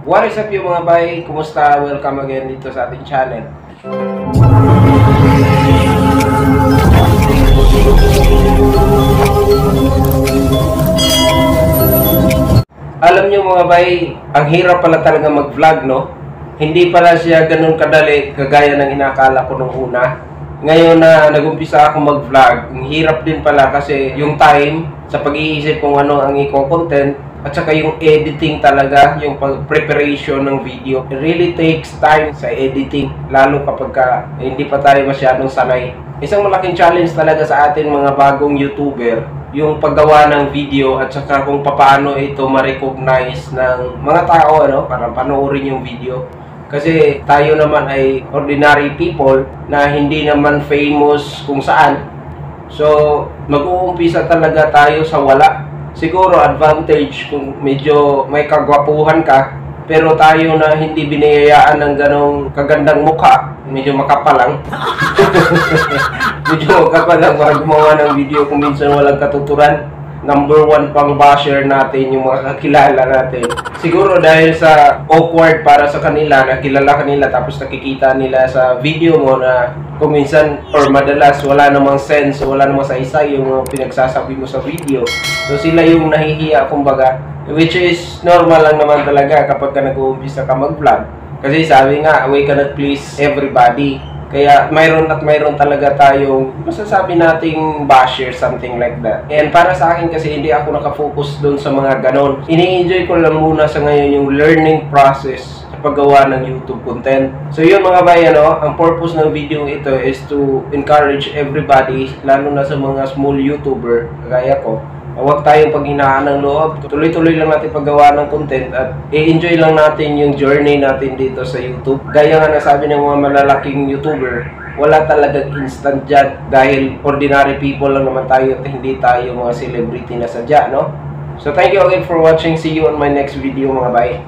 What is up yung mga bay? Kumusta? Welcome again dito sa ating channel. Alam nyo mga bay, ang hirap pala talaga mag-vlog, no? Hindi pala siya ganun kadali kagaya ng inakala ko nung una. Ngayon na nag-umpisa ako mag-vlog, ang hirap din pala kasi yung time sa pag-iisip kung ano ang i-content at saka yung editing talaga, yung preparation ng video. It really takes time sa editing, lalo kapag hindi pa tayo masyadong sanay. Isang malaking challenge talaga sa atin mga bagong YouTuber, yung paggawa ng video at saka kung paano ito ma-recognize ng mga tao para panoorin yung video. Kasi tayo naman ay ordinary people na hindi naman famous kung saan. So, mag-uumpisa talaga tayo sa wala. Siguro advantage kung medyo may kagwapuhan ka, pero tayo na hindi biniyayaan ng ganong kagandang mukha, medyo makapal lang. Medyo makapal lang para gumawa ng video kung minsan walang katuturan. Number one pang basher natin yung mga kakilala natin. Siguro dahil sa awkward para sa kanila, nakilala kanila tapos nakikita nila sa video mo na kung minsan or madalas wala namang sense, wala namang saysay yung pinagsasabi mo sa video. So sila yung nahihiya kumbaga, which is normal lang naman talaga kapag ka nag-uumpisa ka mag-vlog. Kasi sabi nga, we cannot please everybody. Kaya mayroon at mayroon talaga tayong masasabi nating basher, something like that. And para sa akin kasi hindi ako nakafocus doon sa mga ganon. Ini-enjoy ko lang muna sa ngayon yung learning process sa paggawa ng YouTube content. So yun mga bay, ang purpose ng video ito is to encourage everybody, lalo na sa mga small YouTuber kagaya ko. Huwag tayong paghinaan ng loob. Tuloy-tuloy lang natin paggawa ng content at i-enjoy lang natin yung journey natin dito sa YouTube. Gaya nga nasabi ng mga malalaking YouTuber, wala talagang instant dyan dahil ordinary people lang naman tayo at hindi tayo mga celebrity na sadya, no? So thank you again for watching. See you on my next video mga bay.